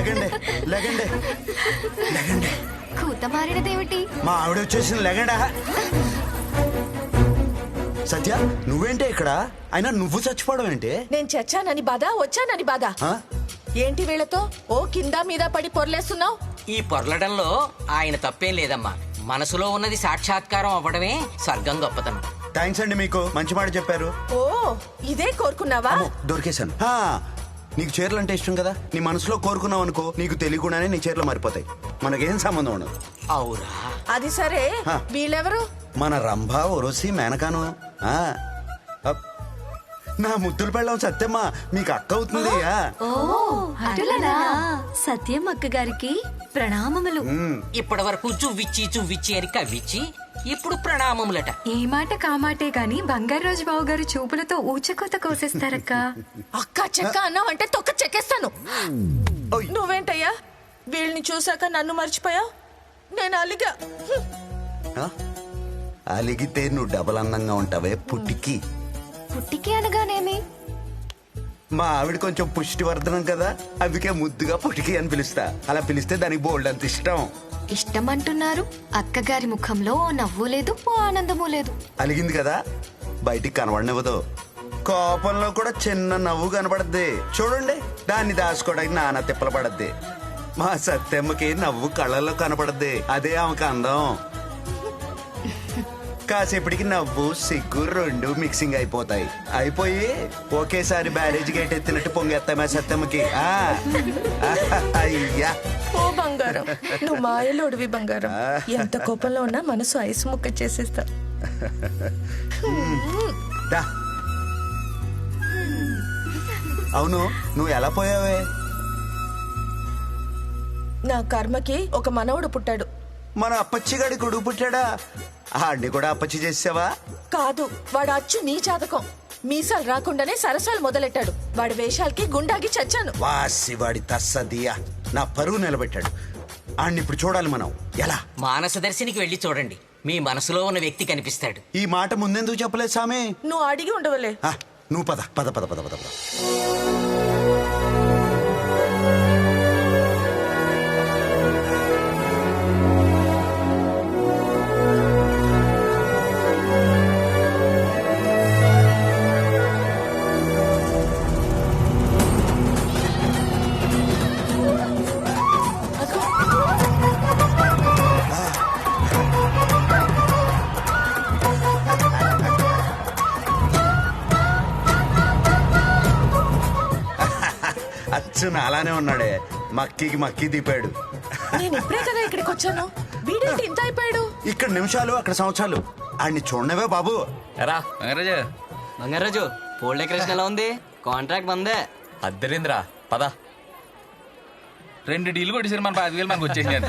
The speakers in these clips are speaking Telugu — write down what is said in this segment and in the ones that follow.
లెగండి లెగండి లెగండి. కూత మారినదేమిటి? మా ఆవిడ వచ్చేసింది, లెగండా. సత్య, నువ్వేంటే ఇక్కడ? అయినా నువ్వు చచ్చిపోవడం ఏంటి? నేను చచ్చానని బాధ, వచ్చానని బాధ. ఆ? ఏంటి వీళ్ళతో ఓ కింద మీద పడి పొరలేస్తున్నావు? ఈ పొరలడంలో ఆయన తప్పేం లేదమ్మా. మనసులో ఉన్నది సాక్షాత్కారం అవ్వడమే స్వర్గం గొప్పతనం. థ్యాంక్స్ అండి, మీకు మంచి మాట చెప్పారు. ఓ ఇదే కోరుకున్నావా? అమ్మో, దొరికేశాను. నీకు చీరలు అంటే ఇష్టం కదా, నీ మనసులో కోరుకున్నావు అనుకో, నీకు తెలియకుండానే నీ చీరలు మారిపోతాయి. మనకేం సంబంధం ఉండదు. అవురా? అది సరే, హా. వీళ్ళెవరు? మన రంభ, ఒరసి, మేనకాను. నా ముద్దులు పెళ్ళం సత్యమ్మ, మీకు అక్క అవుతుంది. అటులనా? సత్యం అక్క గారికి ప్రణామములు. ఇప్పటి వరకు చువ్విచ్చి అని కవ్విచ్చి, ఇప్పుడు ప్రణామములట. ఏ మాట కామాటే గాని బంగారాజు బావు గారు చూపులతో ఊచకోత కోసేస్తారక్క. అక్క చెక్క అన్నావంటే తొక్క చెక్కేస్తాను. ఓయ్. నువ్వేంటయ్యా వీళ్ళని చూసాక నన్ను మర్చిపోయావు? నేను అలిగా. అలిగితే నువ్వు డబల్ అందంగా ఉంటావే పుట్టికి. పుట్టికి అనగానేమి? మా ఆవిడ కొంచెం పుష్టివర్ధనం కదా, అందుకే ముద్దుగా పుట్టికి అని పిలుస్తా. అలా పిలిస్తే దానికి బోల్డ్ అంత ఇష్టం. ఇష్టం అంటున్నారు, అక్కగారి ముఖంలో ఓ నవ్వు లేదు, ఓ ఆనందము లేదు. అలిగింది కదా, బయటికి కనబడనివ్వదు. కోపంలో కూడా చిన్న నవ్వు కనబడద్ది చూడండి, దాన్ని దాచుకోవడానికి నానా తిప్పలు పడద్ది. మా సత్యమ్మకి నవ్వు కళ్ళల్లో కనపడద్ది, అదే ఆమెకు అందం. కాసేపటికి నవ్వు సిగ్గు రెండు మిక్సింగ్ అయిపోతాయి. అయిపోయి ఒకేసారి బ్యారేజ్ గేట్ ఎత్తినట్టు పొంగెత్తామా సత్యమ్మకి. అయ్యా ఓ బంగారం, నువ్వు మాయలోడివి బంగారం. ఎంత కోపంలో ఉన్నా మనసు ఐసు ముక్క చేసేస్తా. దా. అవును, నువ్వు ఎలా పోయావే? నా కర్మకి ఒక మనవడు పుట్టాడు. మన అప్పచ్చిగాడి కొడుకు పుట్టాడా? ఆడిని కూడా అప్పచ్చి చేసావా? కాదు, వాడు అచ్చు నీ జాతకం. మీసాలు రాకుండానే సరసాలు మొదలెట్టాడు. వాడి వేషాలకి గుండాగి చచ్చాను. వాసి వాడి తస్సదియా నా పరువు నిలబెట్టాడు. ఆడిని ఇప్పుడు చూడాలి మనం. ఎలా? మానస దర్శినికి వెళ్ళి చూడండి, మీ మనసులో ఉన్న వ్యక్తి కనిపిస్తాడు. ఈ మాట ముందెందుకు చెప్పలేదు సామి? నువ్వు అడిగి ఉండవలే. నువ్వు పద పద పద పద పద. అచ్చు అలానే ఉన్నాడే, మక్కికి మక్కి దిపాడు. నేను ఇప్పుడే కదా ఇక్కడికి వచ్చాను, వీడేంటి ఇంత అయిపోయాడు? ఇక్కడ నిమిషాలు అక్కడ సంవత్సరాలు. ఆడిని చూడనవే బాబు. ఎరా బంగారాజు, బంగారాజు పోల్ డెకరేషన్ ఎలా ఉంది? కాంట్రాక్ట్ మందే. అద్దరింద్రా పద. 2 డీలు కొట్టేసారు, మన 5,000 మనకు వచ్చేసింది.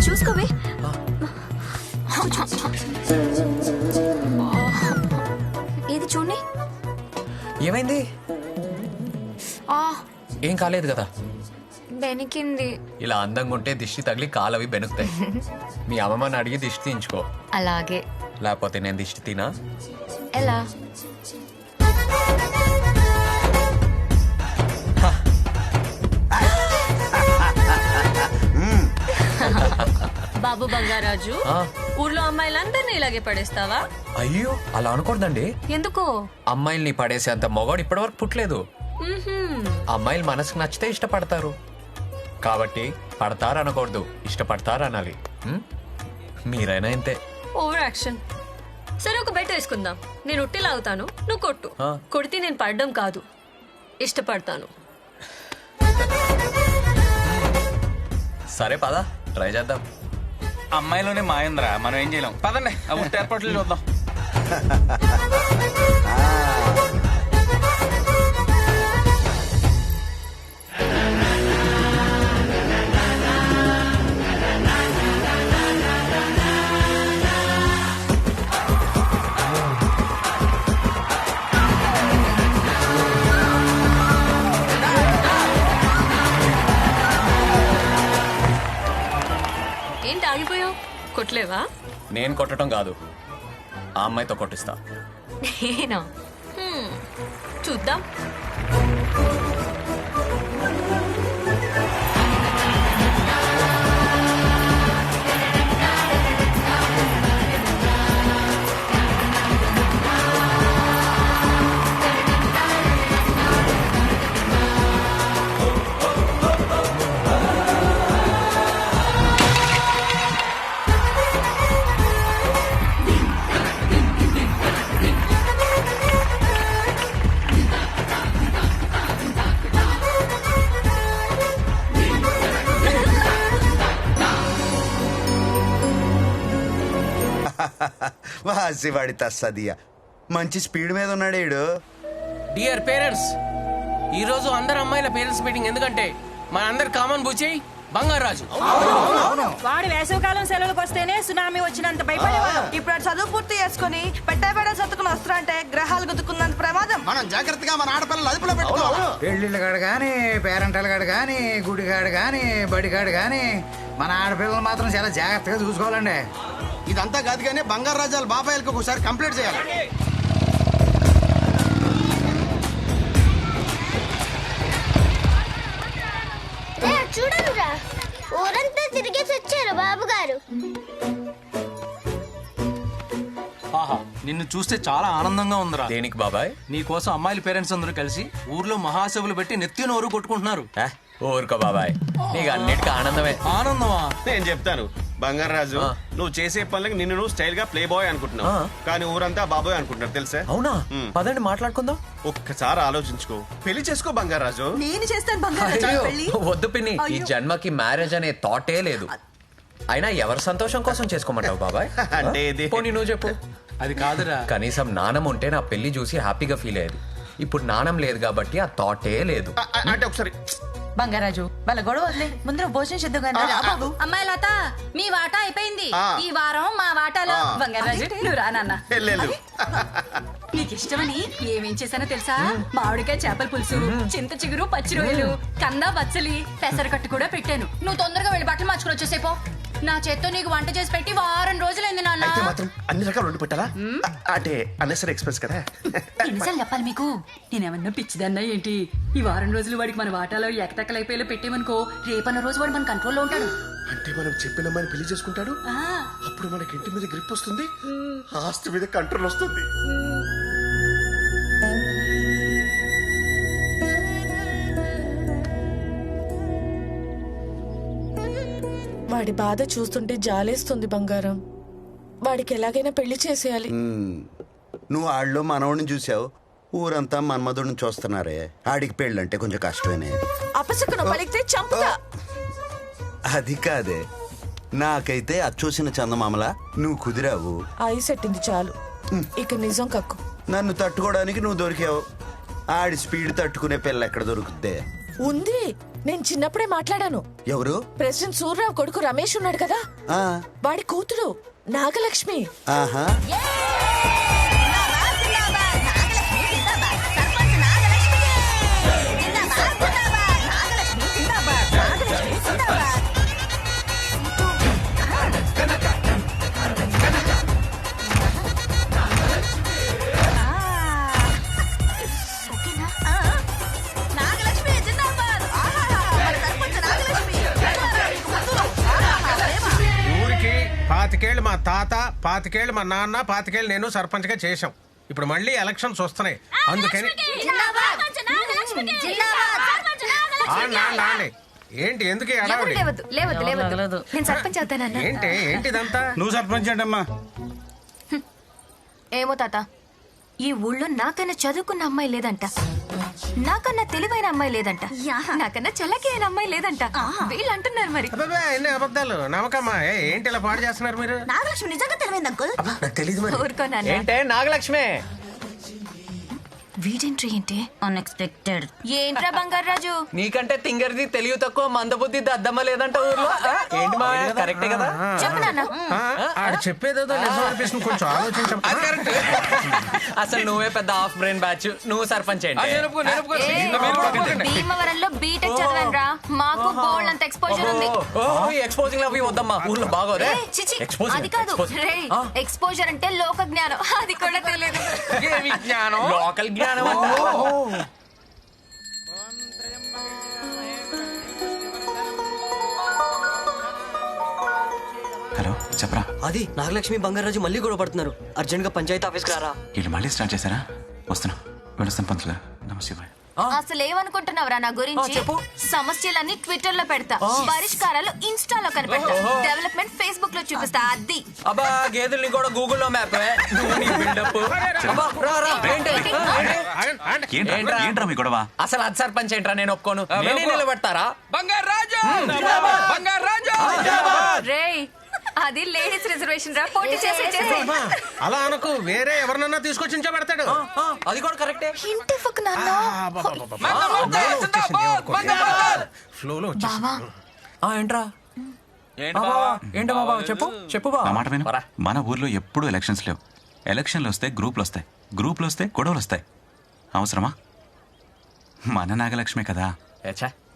చూసుకోవే. ఏది చూడండి. ఏమైంది? ఏం కాలేదు కదా? బెనికింది. ఇలా అందంగా ఉంటే దిష్టి తగిలి కాలవి బెనుకుతాయి. మీ అమ్మమ్మని అడిగి దిష్టి తీయించుకో. అలాగే. లేకపోతే నేను దిష్టి తినా? ఎలా? బాబు బంగారాజు, ఊర్లో అమ్మాయిలందరినీ ఇలాగే పడేస్తావా? అయ్యో అలా అనకూడదండి. ఎందుకో? అమ్మాయిల్ని పడేసేంత మొగాడు ఇప్పటివరకు పుట్టలేదు. అమ్మాయిలు మనసుకు నచ్చితే ఇష్టపడతారు, కాబట్టి పడతారు అనకూడదు, ఇష్టపడతారు అనాలి. మీరైనా ఇంతే. Over action. సరే, ఒక బెట్ వేసుకుందాం. నేను ఉట్టి లాగుతాను, నువ్వు కొట్టు. కొడితే నేను పడడం కాదు, ఇష్టపడతాను. సరే పద, ట్రై చేద్దాం. అమ్మాయిలోనే మాయంద్రా, మనం ఏం చేయలేం. పదండి, ఆ ఉట్టి ఏర్పాట్లు చూద్దాం. కొట్లేవా? నేను కొట్టడం కాదు, ఆ అమ్మాయితో కొట్టిస్తా. నేనా? చూద్దాం. వాసివాడి తస్సదియ మంచి స్పీడ్ మీద ఉన్నాడు ఈడు. డియర్ పేరెంట్స్, ఈ రోజు అందరు అమ్మాయిల పేరెంట్స్ మీటింగ్. ఎందుకంటే మన అందరు కామన్ బుచ్చి బంగారాజు. వాడు వేసవికాలం సెలవులకు వస్తేనే సునామీ వచ్చినంత భయపడేవాడు. ఇప్పుడు వాడు చదువు పూర్తి చేసుకుని పెట్టబెడ సత్తుకుని వస్తారంటే గ్రహాలు గుద్దుకున్నంత ప్రమాదం. మనం జాగ్రత్తగా మన ఆడపిల్లలు అదుపులో పెట్టుకోవాలి. పెళ్లిళ్ళ కాడు గాని, పేరెంటల కాడు గాని, గుడిగాడు గాని, బడిగాడు గాని మన ఆడపిల్లలు మాత్రం చాలా జాగ్రత్తగా చూసుకోవాలండి. ఇదంతా కాదు కానీ బంగారు రాజాల బాబాయిలకు ఒకసారి కంప్లీట్ చేయాలి. చూడనురా, ఊరంతా తిరిగేసి వచ్చారు బాబు గారు. ఆహా, నిన్ను చూస్తే చాలా ఆనందంగా ఉందిరా. దేనికి బాబాయ్? నీ కోసం అమ్మాయిల పేరెంట్స్ అందరూ కలిసి ఊర్లో మహాసభలు పెట్టి నెత్తి నోరు కొట్టుకుంటున్నారు. ఊరుకో బాబాయ్, నీకు అన్నిటికీ ఆనందమే. ఆనందమా? నేను చెప్తాను బంగారాజు, నువ్వు చేసే పనులకి నిన్ను నువ్వు స్టైల్ గా ప్లే బాయ్ అనుకుంటున్నావు, కానీ ఊరంతా బాబాయ్ అనుకుంటున్నారు తెలుసా? అవునా? పదండి మాట్లాడుకుందాం. ఒక్కసారి ఆలోచించుకో, పెళ్లి చేసుకో బంగారాజు. నేను చేస్తాను బంగారాజు అయ్యో, పెళ్లి. వద్దు పిన్ని, ఈ జన్మకి మ్యారేజ్ అనే థాటే లేదు. అయినా ఎవరి సంతోషం కోసం చేసుకోమంటావు బాబాయ్? అంటే ఇది పోనీ నువ్వు చెప్పు. అది కాదురా. కనీసం నాణం ఉంటే నా పెళ్లి చూసి హ్యాపీగా ఫీల్ అయ్యేది. ఇప్పుడు నాణం లేదు కాబట్టి ఆ థాటే లేదు. అంటే ఒకసారి బంగారాజు వాళ్ళ గొడవ వదిలే, ముందర భోజనం చేద్దాం కానీ బాబు. అమ్మాయి లత, మీ వాటా అయిపోయింది. ఆ. ఈ వారం మా వాటాలో. బంగారాజు నువ్వు రా నాన్న. వెళ్ళు. నీకు ఇష్టమని ఏమేం చేశానో తెలుసా? మామిడికాయ చేపల పులుసు, చింత చిగురు, పచ్చి రొయ్యలు, కంద బచ్చలి, పెసరకట్టు కూడా పెట్టాను. నువ్వు తొందరగా వెళ్ళి బట్టలు మార్చుకుని వచ్చేసేపో. నా చేత్తో నీకు వంట చేసి పెట్టి వారం రోజులైంది నాన్న. అయితే మాత్రం అన్ని రకాలు వండి పెట్టాలా? అంటే అన్నెసరీ ఎక్స్ప్రెస్ కదా. ఎన్నిసార్లు చెప్పాలి మీకు? నేనేమన్నా పిచ్చిదన్నా ఏంటి? ఈ వారం రోజులు వాడికి మన వాటాలో ఎకటెక్కలైపోయేలా పెట్టేమనుకో, రేపన్న రోజు వాడు మన కంట్రోల్లో ఉంటాడు. అంటే మనం చెప్పిన అమ్మాయిని పెళ్లి చేసుకుంటాడు, అప్పుడు మనకి ఇంటి మీద గ్రిప్ వస్తుంది, ఆస్తి మీద కంట్రోల్ వస్తుంది. వాడి బాధ చూస్తుంటే జాలేస్తుంది బంగారం. వాడికి ఎలాగైనా పెళ్లి చేసేయాలి. నువ్వు ఆళ్ళలో మనవడిని చూసావు, ఊరంతా మన్మధుడిని చూస్తున్నారే. ఆడికి పెళ్ళంటే కొంచెం కష్టమేనే. అపశకున పలికితే చంపుతా. అది కాదే, నాకైతే అచ్చూసిన చందమామలా నువ్వు కుదిరావు. ఐస్ ఎట్టింది చాలు, ఇక నిజం కక్కు. నన్ను తట్టుకోవడానికి నువ్వు దొరికావు. ఆడి స్పీడ్ తట్టుకునే పిల్ల ఎక్కడ దొరుకుద్దే? ఉంది, నేను చిన్నప్పుడే మాట్లాడాను. ఎవరు? ప్రెసిడెంట్ సూర్యరావు కొడుకు రమేష్ ఉన్నాడు కదా, ఆ, వాడి కూతురు నాగలక్ష్మి. ఆహా, ఊరికి 25 మా తాత, 25 మా నాన్న, 25 నేను సర్పంచ్ గా చేశాం. ఇప్పుడు మళ్ళీ ఎలక్షన్స్ వస్తున్నాయి, అందుకని ఏంటి ఎందుకు ఈ హడావుడి? నేను సర్పంచ్ అవుతానన్నా. ఏంటి ఇదంతా? నువ్వు సర్పంచ్ అంటమ్మా. ఏమో తాత, ఈ ఊళ్ళో నాకన్నా చదువుకున్న అమ్మాయి లేదంట, నాకన్నా తెలివైన అమ్మాయి లేదంట, నాకన్నా చల్లకి అయిన అమ్మాయి లేదంట. వీళ్ళు అంటున్నారు మరి. అబ్బబ్బే, ఎన్ని అబద్ధాలు నమ్మకమ్మా. ఏంటి ఇలా పాడు చేస్తున్నారు మీరు? నాగలక్ష్మి నిజంగా తెలివైంది అంకుల్. తెలియదు మరి. ఊరుకోనా? ఏంటే నాగలక్ష్మి? వీడెంట్రీ ఏంటి? అన్ఎక్స్పెక్టెడ్. ఏంట్రా బంగారాజు? నీకంటే తింగరిది తెలివి తక్కువ మందబుద్ధి దద్దమ్మ లేదంట ఊర్లో. ఏంటి మా కరెక్టే కదా? చెప్పు నాన్న. ఆడు చెప్పేదేదో నిజం అనిపిస్తుంది, కొంచెం ఆలోచించం. అసలు నువ్వే పెద్ద హాఫ్ బ్రెయిన్ బ్యాచ్. నువ్వు సర్పంచ్ ఏంటి? భీమవరంలో బీటెక్ చదివాను రా. మాకు బోల్డ్ అంత ఎక్స్పోజర్ ఉంది. ఎక్స్పోజింగ్ అవి వద్దమ్మా, ఊర్లో బాగోదే. ఏయ్, చిచి, అది కాదు రే. ఎక్స్పోజర్ అంటే లోక జ్ఞానం, అది కూడా తెలియదు. లోకల్ జ్ఞానం. హలో చెప్పరా. అది నాగలక్ష్మి బంగారాజు మళ్ళీ గొడవ పడుతున్నారు. అర్జెంట్ గా పంచాయతీ ఆఫీస్కి రారా. వీళ్ళు మళ్ళీ స్టార్ట్ చేశారా? వస్తున్నా, వెళ్ళొస్తాను పంతులు గారు. నమస్తే. అసలు ఏమనుకుంటున్నావురా నా గురించి? సమస్యలన్నీ ట్విట్టర్ లో పెడతా, పరిష్కారాలు ఇన్స్టాలో కనిపెడతా, డెవలప్మెంట్ ఫేస్బుక్ లో చూపిస్తా. అది అబ్బా గేదెల్ని కూడా గూగుల్లో మ్యాప్. ఏంట్రా మీ గొడవ? అసలు అది సర్పంచ్ ఏంట్రా? నేను ఒప్పుకోను. నేనే నిలబెడతారా? రేయ్, అది లేడీస్ రిజర్వేషన్ రా. పోటీ చేసే అలా అనకు, వేరే ఎవరినన్నా తీసుకొచ్చి పెడతాడు. అది కూడా కరెక్టే. ఇంటి ఫక్ నాన్న. ఫ్లోలో బావా, ఏంట్రా? ఏంటో బాబా, చెప్పు చెప్పు నా మాట విను. మన ఊర్లో ఎప్పుడూ ఎలక్షన్స్ లేవు. ఎలక్షన్లు వస్తే గ్రూపులు వస్తాయి, గ్రూపులు వస్తే గొడవలు వస్తాయి. అవసరమా? మన నాగలక్ష్మే కదా.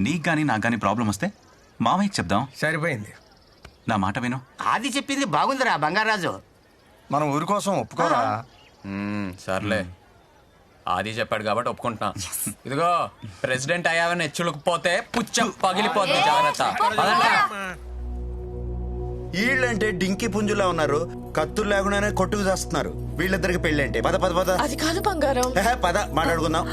నీకు గానీ నాకు గానీ ప్రాబ్లం వస్తే మామయ్యకి చెప్దాం. సరిపోయింది. నా మాట విను. ఆది చెప్పింది బాగుందిరా బంగారాజు. మనం ఊరి కోసం ఒప్పుకోరా? సర్లే, ఆది చెప్పాడు కాబట్టి ఒప్పుకుంటున్నా. ఇదిగో ప్రెసిడెంట్ అయ్యావని హెచ్చులుకుపోతే పుచ్చం పగిలిపోతుంది. జాగ్రత్త. వీళ్ళంటే డింకి పుంజులా ఉన్నారు, కత్తులు లేకుండానే కొట్టుకు చేస్తున్నారు. వీళ్ళిద్దరికి పెళ్ళి అంటే పద పద పద. అది కాదు బంగారం. పద మాట్లాడుకుందాం.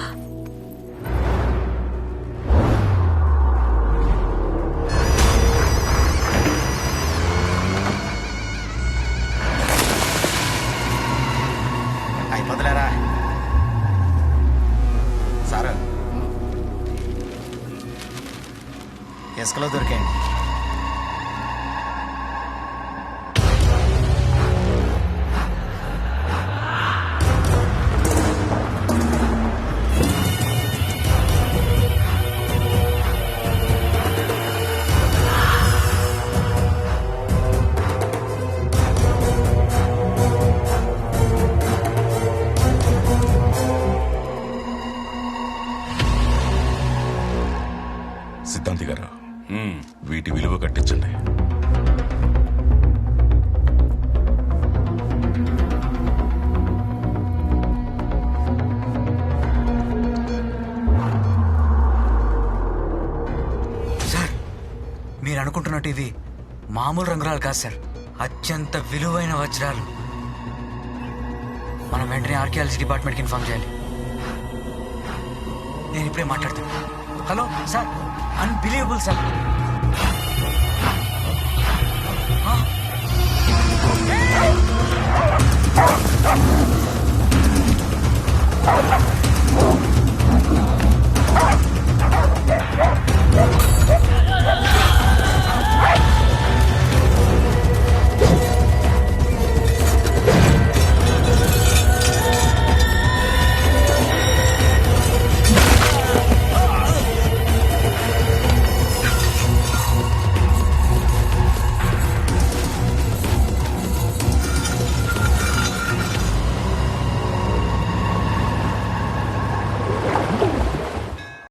అయిపోతులేరా సార్? ఇసుకలో దొరికాయండి. సిద్ధాంతి గారు, వీటి విలువ కట్టించండి. సార్, మీరు అనుకుంటున్నట్టు ఇది మామూలు రంగురాలు కాదు సార్, అత్యంత విలువైన వజ్రాలు. మనం వెంటనే ఆర్కియాలజీ డిపార్ట్మెంట్కి ఇన్ఫార్మ్ చేయాలి. నేను ఇప్పుడే మాట్లాడుతాను. Hello sir, unbelievable sir.